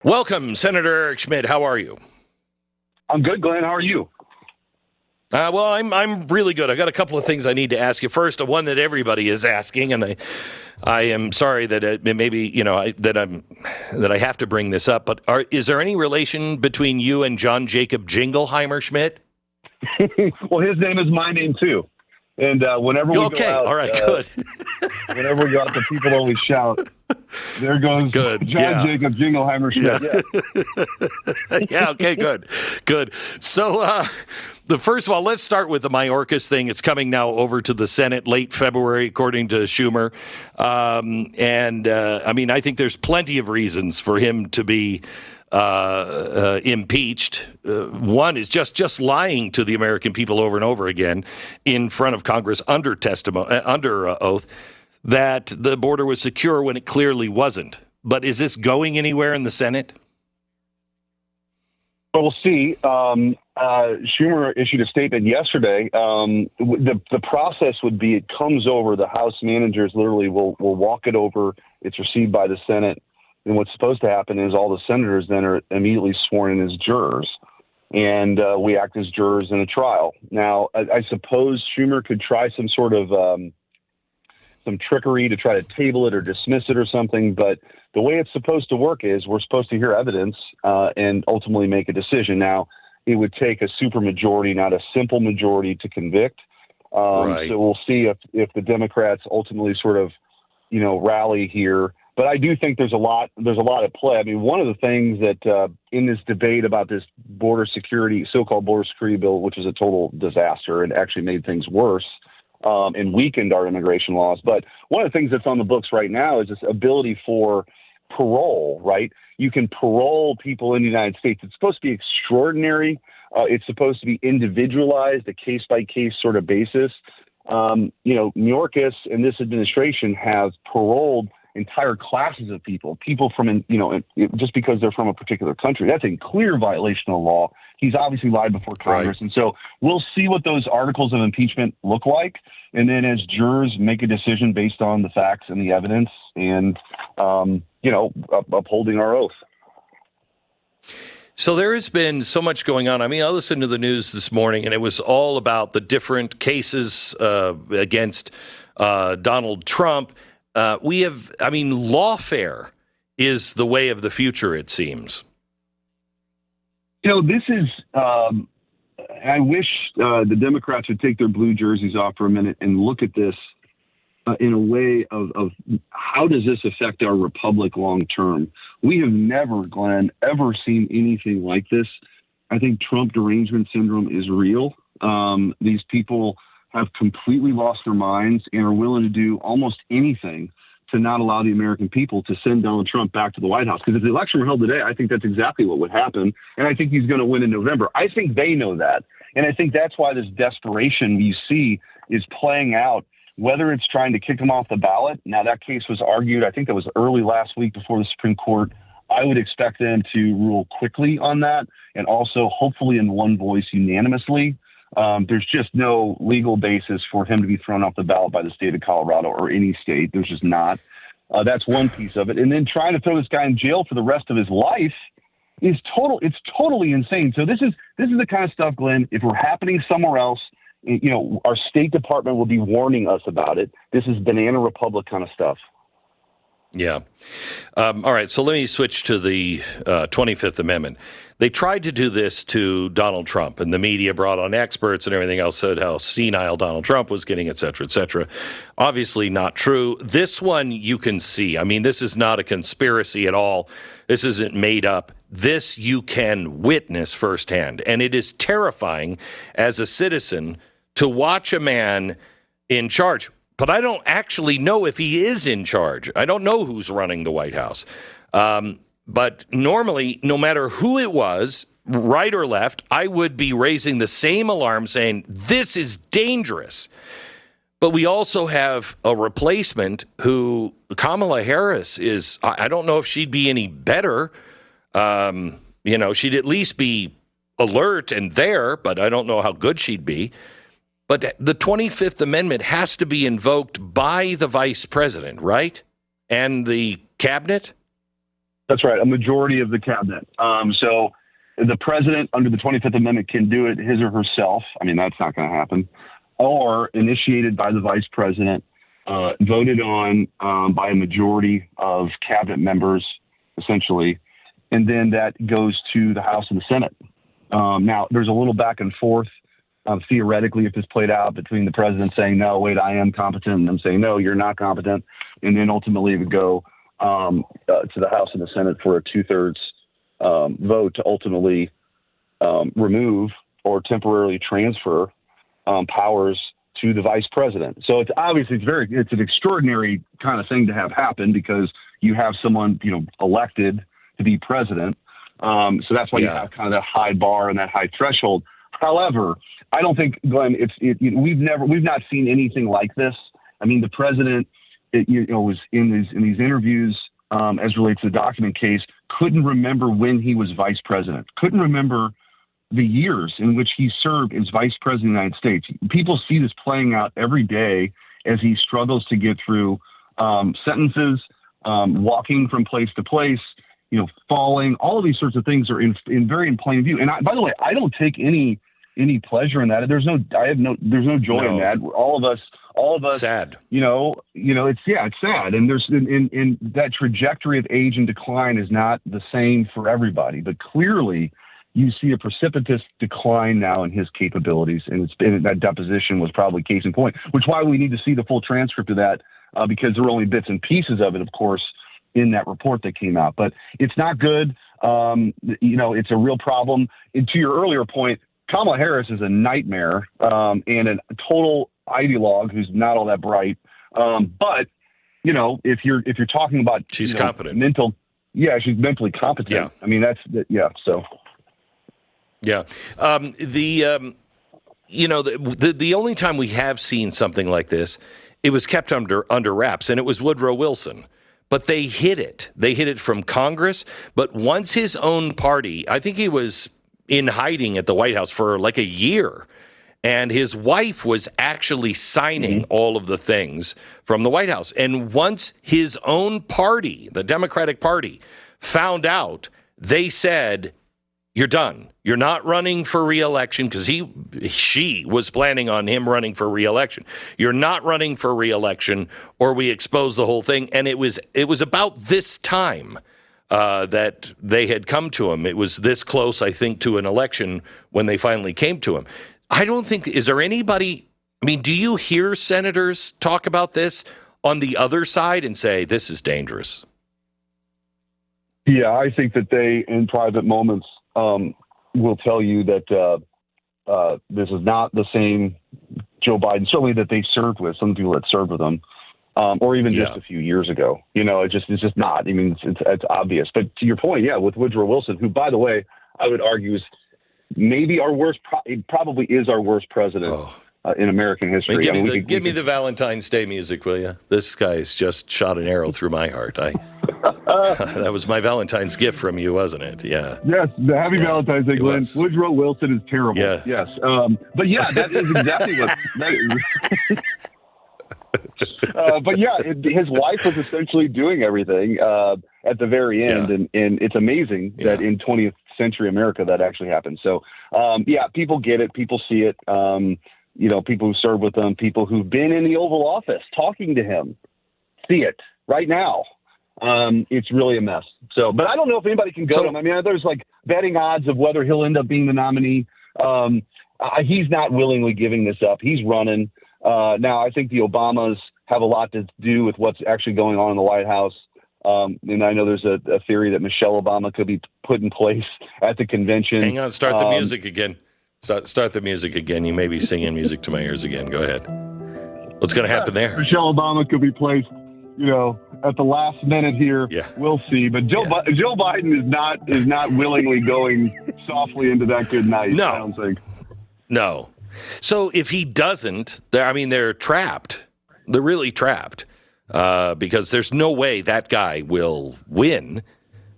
Welcome, Senator Eric Schmitt. How are you? I'm good, Glenn. How are you? Well, I'm really good. I got a couple of things I need to ask you. First, one that everybody is asking, and I am sorry that that I have to bring this up. But is there any relation between you and John Jacob Jingleheimer Schmidt? Well, his name is my name too. And whenever we go out, all right, good. Whenever we go out, the people always shout, "There goes Good. John Jacob Jingleheimer Schmidt." Yeah. Yeah. Okay. Good. So, first of all, let's start with the Mayorkas thing. It's coming now over to the Senate late February, according to Schumer. I think there's plenty of reasons for him to be impeached. One is just lying to the American people over and over again in front of Congress under oath that the border was secure when it clearly wasn't. But is this going anywhere in the Senate? Well, we'll see. Schumer issued a statement yesterday. The process would be it comes over. The House managers literally will walk it over. It's received by the Senate. And what's supposed to happen is all the senators then are immediately sworn in as jurors. And we act as jurors in a trial. Now, I suppose Schumer could try some sort of some trickery to try to table it or dismiss it or something. But the way it's supposed to work is we're supposed to hear evidence and ultimately make a decision. Now, it would take a supermajority, not a simple majority, to convict. Right. So we'll see if the Democrats ultimately sort of, rally here. But I do think there's a lot at play. I mean, one of the things that in this debate about this so-called border security bill, which is a total disaster and actually made things worse and weakened our immigration laws. But one of the things that's on the books right now is this ability for parole, right? You can parole people in the United States. It's supposed to be extraordinary. It's supposed to be individualized, a case-by-case sort of basis. Mayorkas and this administration have paroled entire classes of people from, just because they're from a particular country. That's a clear violation of law. He's obviously lied before Congress. Right. And so we'll see what those articles of impeachment look like. And then as jurors make a decision based on the facts and the evidence and, upholding our oath. So there has been so much going on. I mean, I listened to the news this morning, and it was all about the different cases against Donald Trump. Lawfare is the way of the future, it seems. This is, I wish the Democrats would take their blue jerseys off for a minute and look at this in a way of how does this affect our republic long term? We have never, Glenn, ever seen anything like this. I think Trump derangement syndrome is real. These people have completely lost their minds and are willing to do almost anything to not allow the American people to send Donald Trump back to the White House. Because if the election were held today, I think that's exactly what would happen. And I think he's going to win in November. I think they know that. And I think that's why this desperation you see is playing out, whether it's trying to kick him off the ballot. Now, that case was argued, I think that was early last week before the Supreme Court. I would expect them to rule quickly on that and also hopefully in one voice unanimously. There's just no legal basis for him to be thrown off the ballot by the state of Colorado or any state. There's just not. That's one piece of it. And then trying to throw this guy in jail for the rest of his life is it's totally insane. So this is the kind of stuff, Glenn, if we're happening somewhere else, our State Department will be warning us about it. This is Banana Republic kind of stuff. Yeah. All right. So let me switch to the 25th Amendment. They tried to do this to Donald Trump, and the media brought on experts and everything else, said how senile Donald Trump was getting, et cetera, et cetera. Obviously not true. This one you can see. I mean, this is not a conspiracy at all. This isn't made up. This you can witness firsthand. And it is terrifying as a citizen to watch a man in charge. But I don't actually know if he is in charge. I don't know who's running the White House. But normally, no matter who it was, right or left, I would be raising the same alarm saying, this is dangerous. But we also have a replacement who, Kamala Harris, is, I don't know if she'd be any better. She'd at least be alert and there, but I don't know how good she'd be. But the 25th Amendment has to be invoked by the vice president, right? And the cabinet? That's right. A majority of the cabinet. So the president under the 25th Amendment can do it his or herself. I mean, that's not going to happen. Or initiated by the vice president, voted on by a majority of cabinet members, essentially. And then that goes to the House and the Senate. Now, there's a little back and forth, theoretically, if this played out, between the president saying, no, wait, I am competent, and them saying, no, you're not competent. And then ultimately it would go to the House and the Senate for a 2/3 vote to ultimately remove or temporarily transfer powers to the vice president. So it's obviously it's an extraordinary kind of thing to have happen because you have someone, elected to be president. So that's why you have kind of that high bar and that high threshold. However, I don't think, Glenn, we've not seen anything like this. I mean, the president, was in these interviews as relates to the document case, couldn't remember when he was vice president, couldn't remember the years in which he served as vice president of the United States. People see this playing out every day as he struggles to get through sentences, walking from place to place, falling. All of these sorts of things are in plain view. And by the way, I don't take any pleasure in that. There's no joy in that. All of us, sad. It's sad. And there's in that trajectory of age and decline is not the same for everybody, but clearly you see a precipitous decline now in his capabilities. And that deposition was probably case in point, which is why we need to see the full transcript of that, because there were only bits and pieces of it, of course, in that report that came out. But it's not good. It's a real problem. And to your earlier point, Kamala Harris is a nightmare and a total ideologue who's not all that bright. But if you're talking about she's competent, she's mentally competent. Yeah. I mean So yeah, the only time we have seen something like this, it was kept under wraps, and it was Woodrow Wilson. But they hid it. They hid it from Congress. But once his own party, I think he was in hiding at the White House for like a year. And his wife was actually signing all of the things from the White House. And once his own party, the Democratic Party, found out, they said, you're done. You're not running for re-election, because she was planning on him running for re-election. You're not running for re-election, or we expose the whole thing. And it was about this time that they had come to him. It was this close, I think, to an election when they finally came to him. I don't think, is there anybody, do you hear senators talk about this on the other side and say, this is dangerous? Yeah, I think that they, in private moments, will tell you that this is not the same Joe Biden, certainly that they served with, some people that served with him, or even just a few years ago. It's just not. It's obvious. But to your point, with Woodrow Wilson, who, by the way, I would argue is maybe our worst, probably is our worst president in American history. Give me the Valentine's Day music, will you? This guy's just shot an arrow through my heart. That was my Valentine's gift from you, wasn't it? Yeah. Yes. Happy Valentine's Day, Glenn. Woodrow Wilson is terrible. Yeah. Yes. But that is exactly what that is. But his wife was essentially doing everything at the very end. And it's amazing that in 20th century America that actually happened. So, people get it. People see it. People who serve with him, people who've been in the Oval Office talking to him, see it right now. It's really a mess. So, but I don't know if anybody can go to him. There's like betting odds of whether he'll end up being the nominee. He's not willingly giving this up. He's running. Now, I think the Obamas have a lot to do with what's actually going on in the White House. And I know there's a theory that Michelle Obama could be put in place at the convention. Hang on, start the music again. Start the music again. You may be singing music to my ears again. Go ahead. What's going to happen there? Michelle Obama could be placed, at the last minute here. Yeah. We'll see. But Joe Biden is not willingly going softly into that good night. No. I don't think. No. So if he doesn't, they're trapped. They're really trapped because there's no way that guy will win.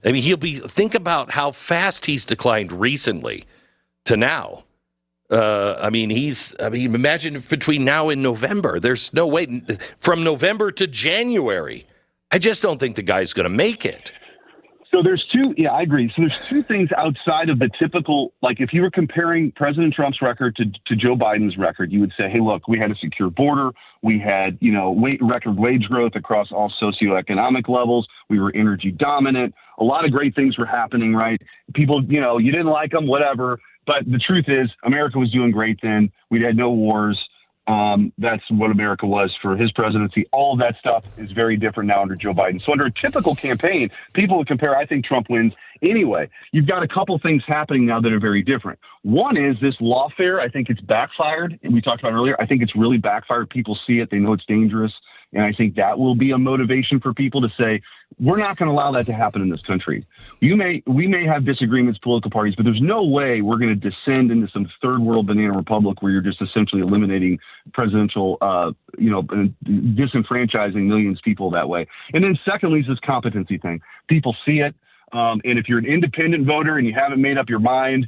Think about how fast he's declined recently to now. Imagine if between now and November, there's no way. From November to January, I just don't think the guy's going to make it. So there's two, yeah, I agree. So there's two things outside of the typical, like if you were comparing President Trump's record to Joe Biden's record, you would say, hey, look, we had a secure border. We had, record wage growth across all socioeconomic levels. We were energy dominant. A lot of great things were happening, right? People, you didn't like them, whatever. But the truth is, America was doing great then. We had no wars. That's what America was for his presidency. All of that stuff is very different now under Joe Biden. So under a typical campaign, people would compare, I think Trump wins anyway. You've got a couple things happening now that are very different. One is this lawfare. I think it's backfired. And we talked about earlier. I think it's really backfired. People see it. They know it's dangerous. And I think that will be a motivation for people to say, we're not going to allow that to happen in this country. We may have disagreements, political parties, but there's no way we're going to descend into some third world banana republic where you're just essentially eliminating presidential, disenfranchising millions of people that way. And then secondly is this competency thing. People see it. And if you're an independent voter and you haven't made up your mind,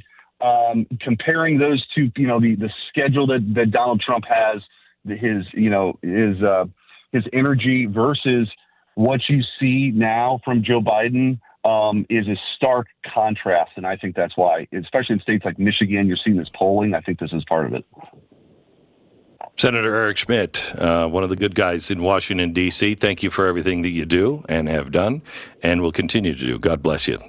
comparing those two, the schedule that Donald Trump has, his energy versus what you see now from Joe Biden is a stark contrast. And I think that's why, especially in states like Michigan, you're seeing this polling. I think this is part of it. Senator Eric Schmitt, one of the good guys in Washington, D.C., thank you for everything that you do and have done and will continue to do. God bless you.